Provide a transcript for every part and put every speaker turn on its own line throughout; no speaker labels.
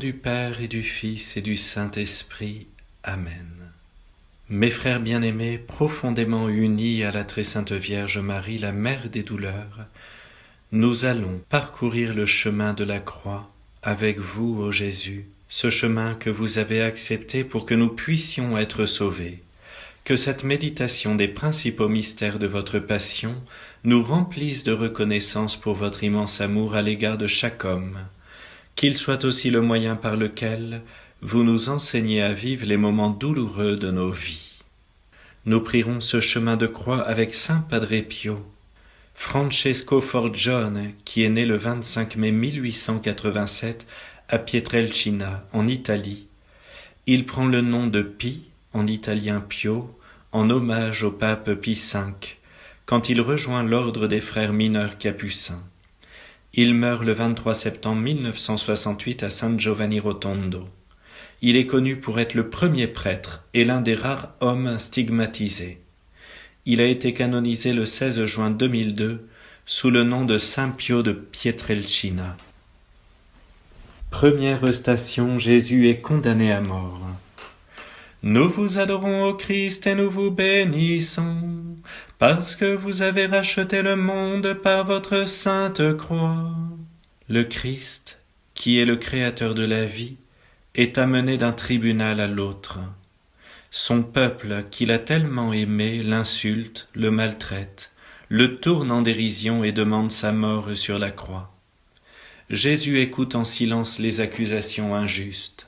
du Père et du Fils et du Saint-Esprit. Amen. Mes frères bien-aimés, profondément unis à la très sainte Vierge Marie, la Mère des douleurs, nous allons parcourir le chemin de la croix avec vous, ô Jésus, ce chemin que vous avez accepté pour que nous puissions être sauvés. Que cette méditation des principaux mystères de votre passion nous remplisse de reconnaissance pour votre immense amour à l'égard de chaque homme, qu'il soit aussi le moyen par lequel vous nous enseignez à vivre les moments douloureux de nos vies. Nous prierons ce chemin de croix avec Saint Padre Pio, Francesco Forgione, qui est né le 25 mai 1887 à Pietrelcina, en Italie. Il prend le nom de Pie, en italien Pio, en hommage au pape Pie V, quand il rejoint l'ordre des frères mineurs capucins. Il meurt le 23 septembre 1968 à San Giovanni Rotondo. Il est connu pour être le premier prêtre et l'un des rares hommes stigmatisés. Il a été canonisé le 16 juin 2002 sous le nom de Saint Pio de Pietrelcina. Première station, Jésus est condamné à mort. Nous vous adorons, ô Christ, et nous vous bénissons, parce que vous avez racheté le monde par votre sainte croix. Le Christ, qui est le créateur de la vie, est amené d'un tribunal à l'autre. Son peuple, qu'il a tellement aimé, l'insulte, le maltraite, le tourne en dérision et demande sa mort sur la croix. Jésus écoute en silence les accusations injustes.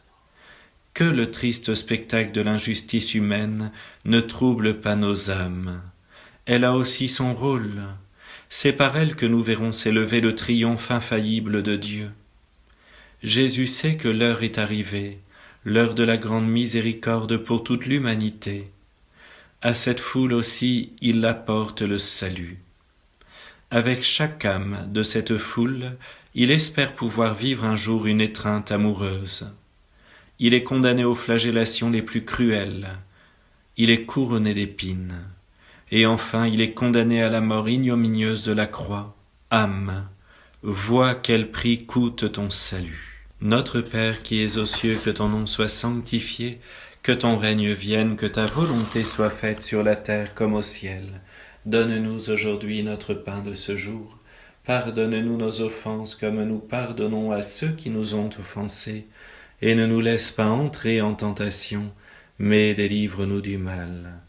Que le triste spectacle de l'injustice humaine ne trouble pas nos âmes. Elle a aussi son rôle. C'est par elle que nous verrons s'élever le triomphe infaillible de Dieu. Jésus sait que l'heure est arrivée, l'heure de la grande miséricorde pour toute l'humanité. À cette foule aussi, il apporte le salut. Avec chaque âme de cette foule, il espère pouvoir vivre un jour une étreinte amoureuse. Il est condamné aux flagellations les plus cruelles. Il est couronné d'épines. Et enfin, il est condamné à la mort ignominieuse de la croix. Âme, vois quel prix coûte ton salut. Notre Père qui es aux cieux, que ton nom soit sanctifié, que ton règne vienne, que ta volonté soit faite sur la terre comme au ciel. Donne-nous aujourd'hui notre pain de ce jour. Pardonne-nous nos offenses comme nous pardonnons à ceux qui nous ont offensés. Et ne nous laisse pas entrer en tentation, mais délivre-nous du mal.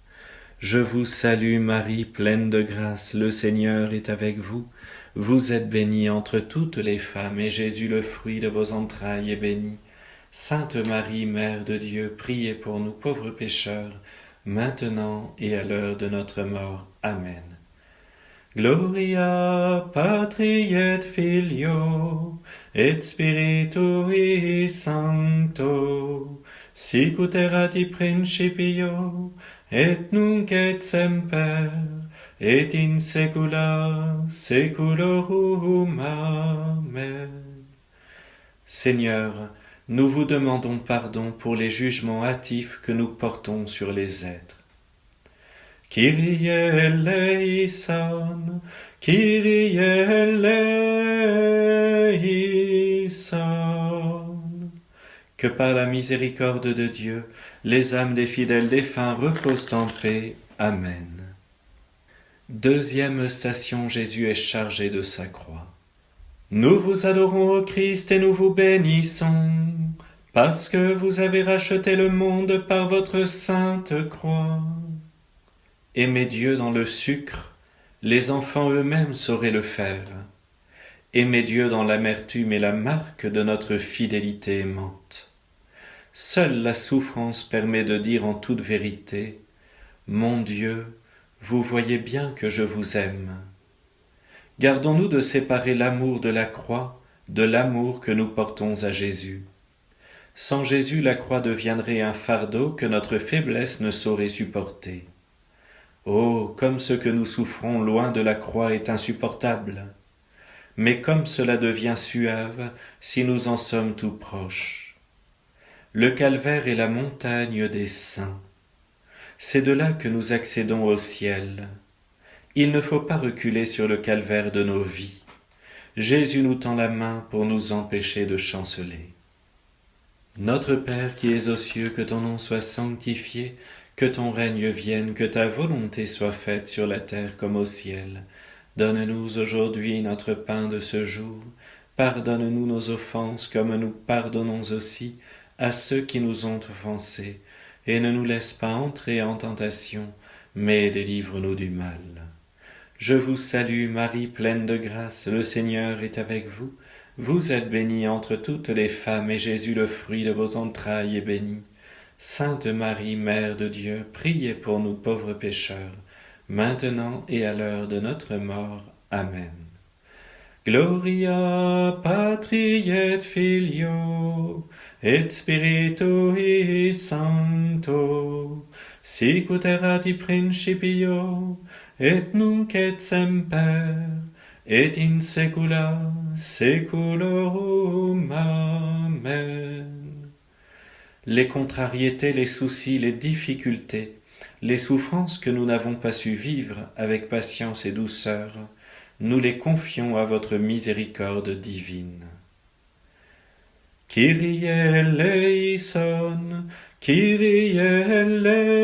Je vous salue Marie, pleine de grâce, le Seigneur est avec vous. Vous êtes bénie entre toutes les femmes, et Jésus, le fruit de vos entrailles, est béni. Sainte Marie, Mère de Dieu, priez pour nous pauvres pécheurs, maintenant et à l'heure de notre mort. Amen. Gloria Patri et Filio et Spiritui Sancto, sicut erat in principio et nunc et semper et in saecula saeculorum. Amen. Seigneur, nous vous demandons pardon pour les jugements hâtifs que nous portons sur les êtres. Kyrie eleison, Kyrie eleison. Que par la miséricorde de Dieu, les âmes des fidèles défunts reposent en paix. Amen. Deuxième station, Jésus est chargé de sa croix. Nous vous adorons, ô Christ, et nous vous bénissons, parce que vous avez racheté le monde par votre sainte croix. Aimer Dieu dans le sucre, les enfants eux-mêmes sauraient le faire. Aimer Dieu dans l'amertume est la marque de notre fidélité aimante. Seule la souffrance permet de dire en toute vérité « Mon Dieu, vous voyez bien que je vous aime ». Gardons-nous de séparer l'amour de la croix de l'amour que nous portons à Jésus. Sans Jésus, la croix deviendrait un fardeau que notre faiblesse ne saurait supporter. Oh, comme ce que nous souffrons loin de la croix est insupportable, mais comme cela devient suave si nous en sommes tout proches. Le calvaire est la montagne des saints. C'est de là que nous accédons au ciel. Il ne faut pas reculer sur le calvaire de nos vies. Jésus nous tend la main pour nous empêcher de chanceler. Notre Père qui es aux cieux, que ton nom soit sanctifié, que ton règne vienne, que ta volonté soit faite sur la terre comme au ciel. Donne-nous aujourd'hui notre pain de ce jour. Pardonne-nous nos offenses comme nous pardonnons aussi à ceux qui nous ont offensés. Et ne nous laisse pas entrer en tentation, mais délivre-nous du mal. Je vous salue Marie, pleine de grâce, le Seigneur est avec vous. Vous êtes bénie entre toutes les femmes, et Jésus, le fruit de vos entrailles, est béni. Sainte Marie, Mère de Dieu, priez pour nous pauvres pécheurs, maintenant et à l'heure de notre mort. Amen. Gloria Patri et Filio et Spiritui Sancto, sicut erat in principio et nunc et semper et in saecula saeculorum. Amen. Les contrariétés, les soucis, les difficultés, les souffrances que nous n'avons pas su vivre avec patience et douceur, nous les confions à votre miséricorde divine. Kyrie eleison, Kyrie eleison.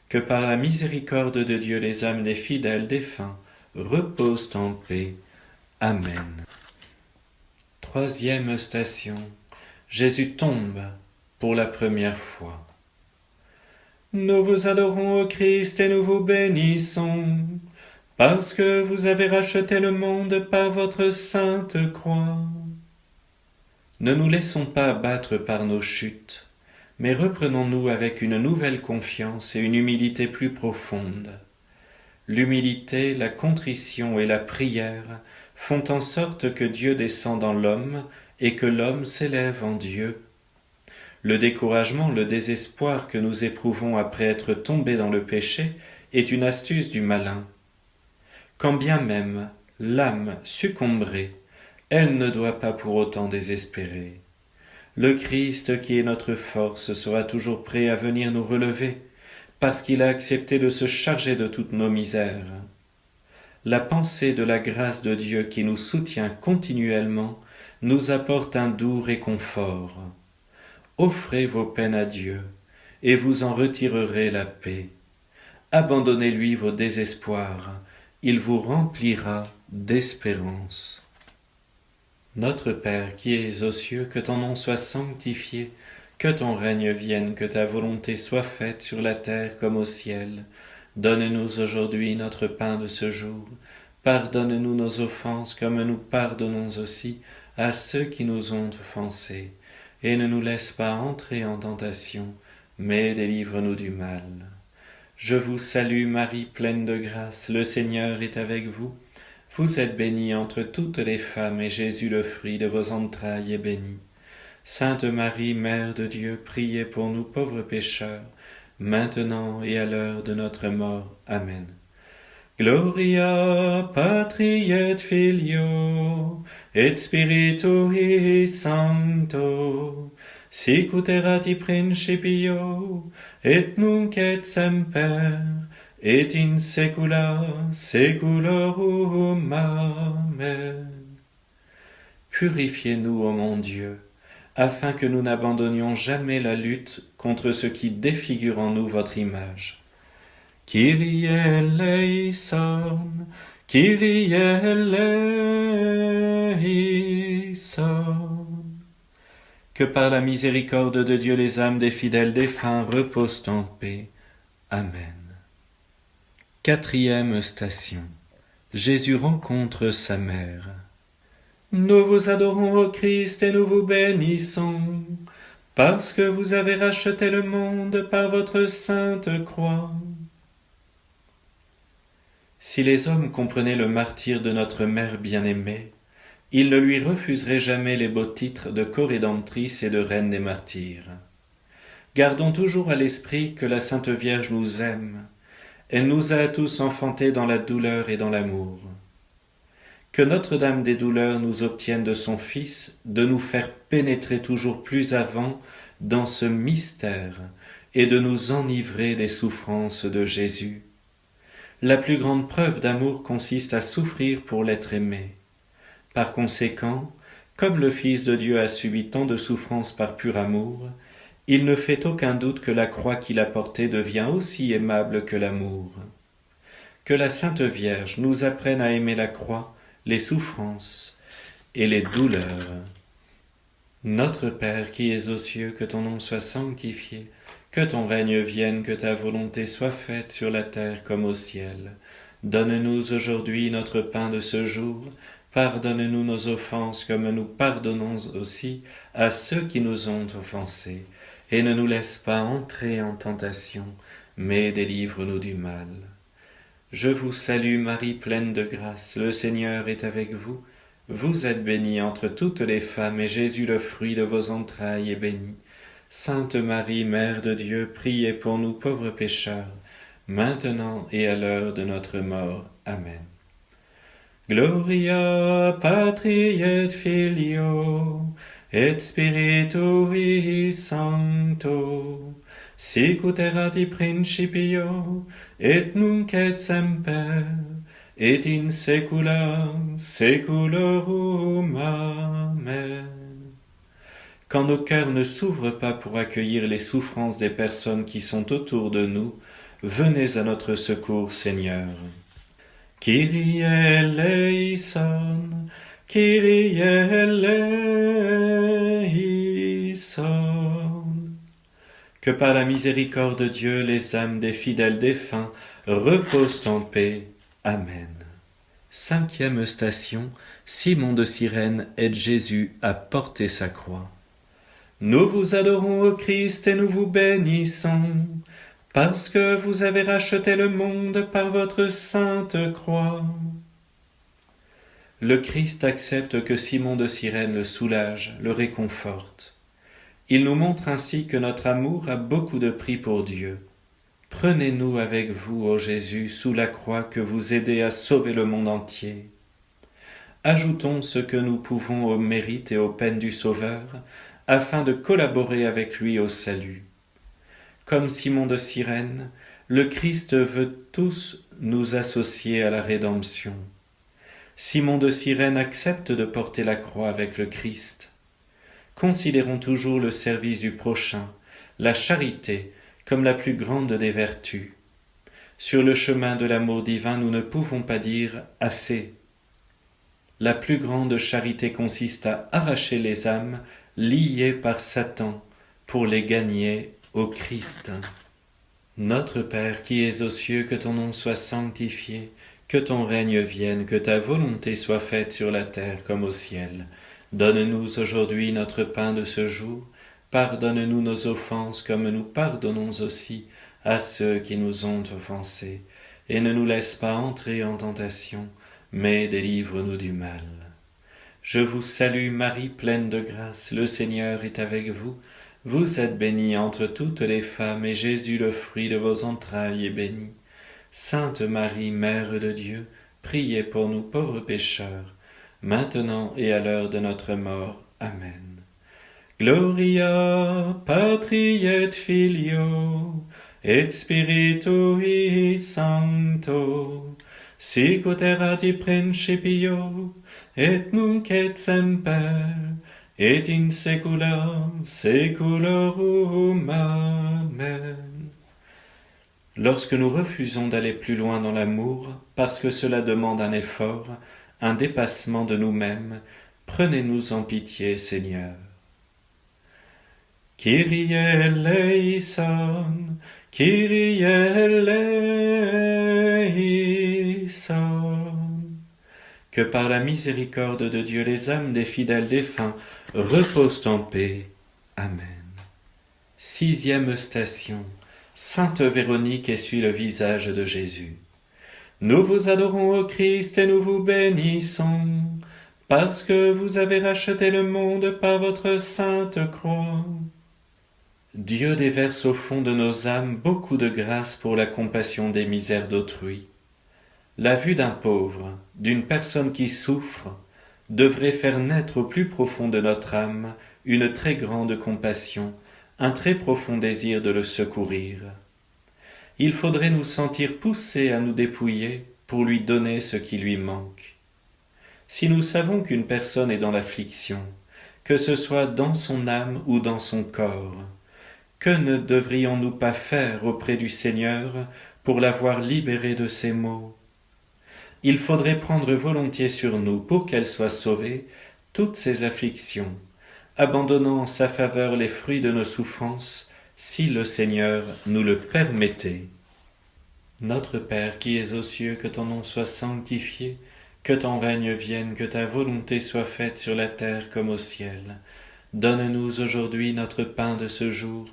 Que par la miséricorde de Dieu les âmes des fidèles défunts reposent en paix. Amen. Troisième station. Jésus tombe pour la première fois. Nous vous adorons, ô Christ, et nous vous bénissons, parce que vous avez racheté le monde par votre sainte croix. Ne nous laissons pas abattre par nos chutes, mais reprenons-nous avec une nouvelle confiance et une humilité plus profonde. L'humilité, la contrition et la prière font en sorte que Dieu descend dans l'homme et que l'homme s'élève en Dieu. Le découragement, le désespoir que nous éprouvons après être tombés dans le péché est une astuce du malin. Quand bien même l'âme succomberait, elle ne doit pas pour autant désespérer. Le Christ qui est notre force sera toujours prêt à venir nous relever, parce qu'il a accepté de se charger de toutes nos misères. La pensée de la grâce de Dieu qui nous soutient continuellement nous apporte un doux réconfort. Offrez vos peines à Dieu, et vous en retirerez la paix. Abandonnez-lui vos désespoirs, il vous remplira d'espérance. Notre Père qui es aux cieux, que ton nom soit sanctifié, que ton règne vienne, que ta volonté soit faite sur la terre comme au ciel. Donne-nous aujourd'hui notre pain de ce jour. Pardonne-nous nos offenses comme nous pardonnons aussi à ceux qui nous ont offensés. Et ne nous laisse pas entrer en tentation, mais délivre-nous du mal. Je vous salue Marie, pleine de grâce, le Seigneur est avec vous. Vous êtes bénie entre toutes les femmes, et Jésus, le fruit de vos entrailles, est béni. Sainte Marie, Mère de Dieu, priez pour nous pauvres pécheurs, maintenant et à l'heure de notre mort. Amen. Gloria Patri et Filio et Spiritui Sancto, sicut erat in principio et nunc et semper et in saecula saeculorum. Amen. Purifiez-nous, ô mon Dieu, afin que nous n'abandonnions jamais la lutte contre ce qui défigure en nous votre image. Kyrie eleison, Kyrie eleison. Que par la miséricorde de Dieu les âmes des fidèles défunts reposent en paix. Amen. Quatrième station. Jésus rencontre sa mère. Nous vous adorons, ô Christ, et nous vous bénissons, parce que vous avez racheté le monde par votre sainte croix. Si les hommes comprenaient le martyre de notre mère bien-aimée, ils ne lui refuseraient jamais les beaux titres de corédemptrice et de reine des martyrs. Gardons toujours à l'esprit que la Sainte Vierge nous aime. Elle nous a tous enfantés dans la douleur et dans l'amour. Que Notre-Dame des douleurs nous obtienne de son Fils de nous faire pénétrer toujours plus avant dans ce mystère et de nous enivrer des souffrances de Jésus. La plus grande preuve d'amour consiste à souffrir pour l'être aimé. Par conséquent, Comme le Fils de Dieu a subi tant de souffrances par pur amour, il ne fait aucun doute que la croix qu'il a portée devient aussi aimable que l'amour. Que la Sainte Vierge nous apprenne à aimer la croix, les souffrances et les douleurs. Notre Père qui es aux cieux, que ton nom soit sanctifié, que ton règne vienne, que ta volonté soit faite sur la terre comme au ciel. Donne-nous aujourd'hui notre pain de ce jour. Pardonne-nous nos offenses comme nous pardonnons aussi à ceux qui nous ont offensés. Et ne nous laisse pas entrer en tentation, mais délivre-nous du mal. Je vous salue Marie, pleine de grâce, le Seigneur est avec vous. Vous êtes bénie entre toutes les femmes, et Jésus, le fruit de vos entrailles, est béni. Sainte Marie, Mère de Dieu, priez pour nous pauvres pécheurs, maintenant et à l'heure de notre mort. Amen. Gloria Patri et Filio et Spiritui Sancto, sic ut erat in principio et nunc et semper et in saecula saeculorum. Amen. Quand nos cœurs ne s'ouvrent pas pour accueillir les souffrances des personnes qui sont autour de nous, venez à notre secours, Seigneur. Kyrie eleison, Kyrie eleison. Que par la miséricorde de Dieu, les âmes des fidèles défunts reposent en paix. Amen. 5e station, Simon de Cyrène aide Jésus à porter sa croix. Nous vous adorons, ô Christ, et nous vous bénissons, parce que vous avez racheté le monde par votre sainte croix. Le Christ accepte que Simon de Cyrène le soulage, le réconforte. Il nous montre ainsi que notre amour a beaucoup de prix pour Dieu. Prenez-nous avec vous, ô Jésus, sous la croix que vous aidez à sauver le monde entier. Ajoutons ce que nous pouvons au mérite et aux peines du Sauveur, afin de collaborer avec lui au salut. Comme Simon de Cyrène, le Christ veut tous nous associer à la rédemption. Simon de Cyrène accepte de porter la croix avec le Christ. Considérons toujours le service du prochain, la charité, comme la plus grande des vertus. Sur le chemin de l'amour divin, nous ne pouvons pas dire « assez ». La plus grande charité consiste à arracher les âmes liées par Satan pour les gagner au Christ. Notre Père qui es aux cieux, que ton nom soit sanctifié, que ton règne vienne, que ta volonté soit faite sur la terre comme au ciel. Donne-nous aujourd'hui notre pain de ce jour. Pardonne-nous nos offenses comme nous pardonnons aussi à ceux qui nous ont offensés. Et ne nous laisse pas entrer en tentation, mais délivre-nous du mal. Je vous salue Marie, pleine de grâce, le Seigneur est avec vous. Vous êtes bénie entre toutes les femmes, et Jésus, le fruit de vos entrailles, est béni. Sainte Marie, Mère de Dieu, priez pour nous pauvres pécheurs, maintenant et à l'heure de notre mort. Amen. Gloria Patri et Filio et Spiritui Sancto, sic ut erat in principio et nunc et semper et in saecula saeculorum. Amen. Lorsque nous refusons d'aller plus loin dans l'amour, parce que cela demande un effort, un dépassement de nous-mêmes, prenez-nous en pitié, Seigneur. Kyrie eleison, Kyrie eleison. Que par la miséricorde de Dieu, les âmes des fidèles défunts reposent en paix. Amen. 6e station. Sainte Véronique essuie le visage de Jésus. Nous vous adorons, ô Christ, et nous vous bénissons, parce que vous avez racheté le monde par votre sainte croix. Dieu déverse au fond de nos âmes beaucoup de grâce pour la compassion des misères d'autrui. La vue d'un pauvre, d'une personne qui souffre, devrait faire naître au plus profond de notre âme une très grande compassion, un très profond désir de le secourir. Il faudrait nous sentir poussés à nous dépouiller pour lui donner ce qui lui manque. Si nous savons qu'une personne est dans l'affliction, que ce soit dans son âme ou dans son corps, que ne devrions-nous pas faire auprès du Seigneur pour l'avoir libérée de ces maux? Il faudrait prendre volontiers sur nous, pour qu'elle soit sauvée, toutes ces afflictions, abandonnant en sa faveur les fruits de nos souffrances, si le Seigneur nous le permettait. Notre Père qui es aux cieux, que ton nom soit sanctifié, que ton règne vienne, que ta volonté soit faite sur la terre comme au ciel. Donne-nous aujourd'hui notre pain de ce jour.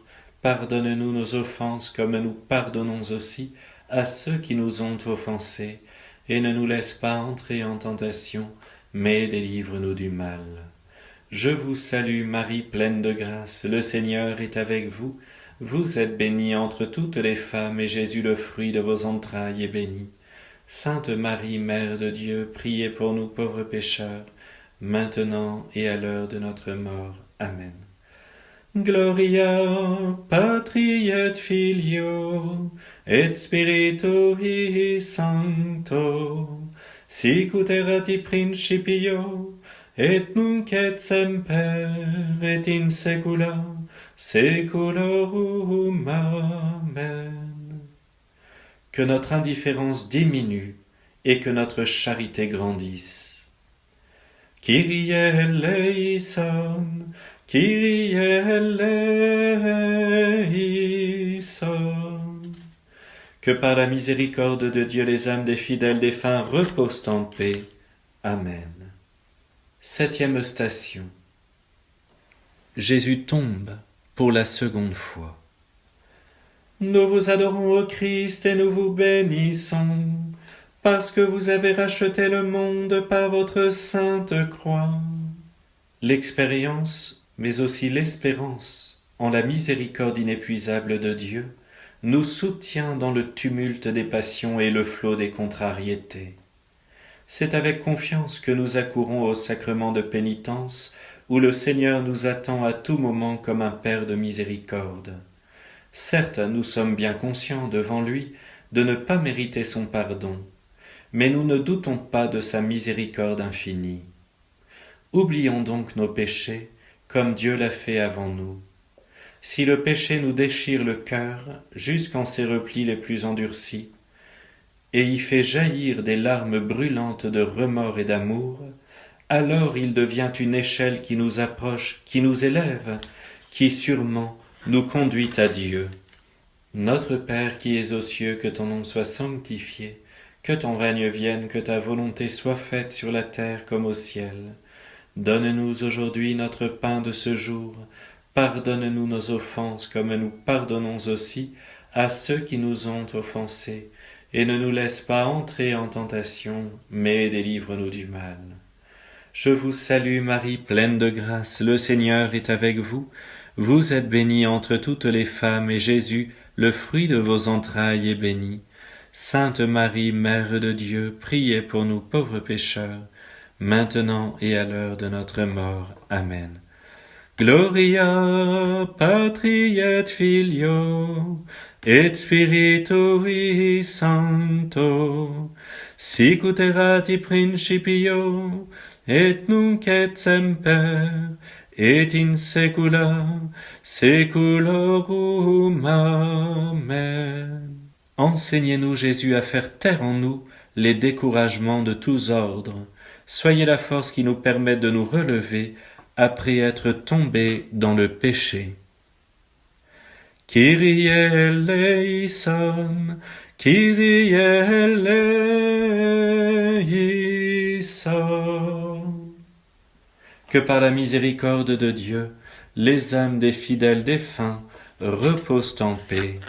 Pardonne-nous nos offenses comme nous pardonnons aussi à ceux qui nous ont offensés. Et ne nous laisse pas entrer en tentation, mais délivre-nous du mal. Je vous salue Marie, pleine de grâce, le Seigneur est avec vous. Vous êtes bénie entre toutes les femmes, et Jésus, le fruit de vos entrailles, est béni. Sainte Marie, Mère de Dieu, priez pour nous pauvres pécheurs, maintenant et à l'heure de notre mort. Amen. Gloria Patri et Filio et Spiritui Sancto, sic ut erat in principio et nunc et semper et in saecula saeculorum. Amen. Que notre indifférence diminue et que notre charité grandisse. Kyrie eleison, Kyrie eleison. Que par la miséricorde de Dieu les âmes des fidèles défunts reposent en paix. Amen. 7e station. Jésus tombe pour la seconde fois. Nous vous adorons, ô Christ, et nous vous bénissons, parce que vous avez racheté le monde par votre sainte croix. L'expérience, mais aussi l'espérance en la miséricorde inépuisable de Dieu, nous soutient dans le tumulte des passions et le flot des contrariétés. C'est avec confiance que nous accourons au sacrement de pénitence, où le Seigneur nous attend à tout moment comme un Père de miséricorde. Certes, nous sommes bien conscients devant lui de ne pas mériter son pardon, mais nous ne doutons pas de sa miséricorde infinie. Oublions donc nos péchés, comme Dieu l'a fait avant nous. Si le péché nous déchire le cœur jusqu'en ses replis les plus endurcis, et y fait jaillir des larmes brûlantes de remords et d'amour, alors il devient une échelle qui nous approche, qui nous élève, qui sûrement nous conduit à Dieu. Notre Père qui es aux cieux, que ton nom soit sanctifié, que ton règne vienne, que ta volonté soit faite sur la terre comme au ciel. Donne-nous aujourd'hui notre pain de ce jour. Pardonne-nous nos offenses comme nous pardonnons aussi à ceux qui nous ont offensés. Et ne nous laisse pas entrer en tentation, mais délivre-nous du mal. Je vous salue Marie, pleine de grâce, le Seigneur est avec vous. Vous êtes bénie entre toutes les femmes, et Jésus, le fruit de vos entrailles, est béni. Sainte Marie, Mère de Dieu, priez pour nous pauvres pécheurs, maintenant et à l'heure de notre mort. Amen. Gloria Patri et Filio et Spiritui Sancto, sic ut erat in principio et nunc et semper et in saecula saeculorum. Amen. Enseignez-nous, Jésus, à faire taire en nous les découragements de tous ordres. Soyez la force qui nous permet de nous relever après être tombés dans le péché. Kyrie eleison, Kyrie eleison. Que par la miséricorde de Dieu, les âmes des fidèles défunts reposent en paix.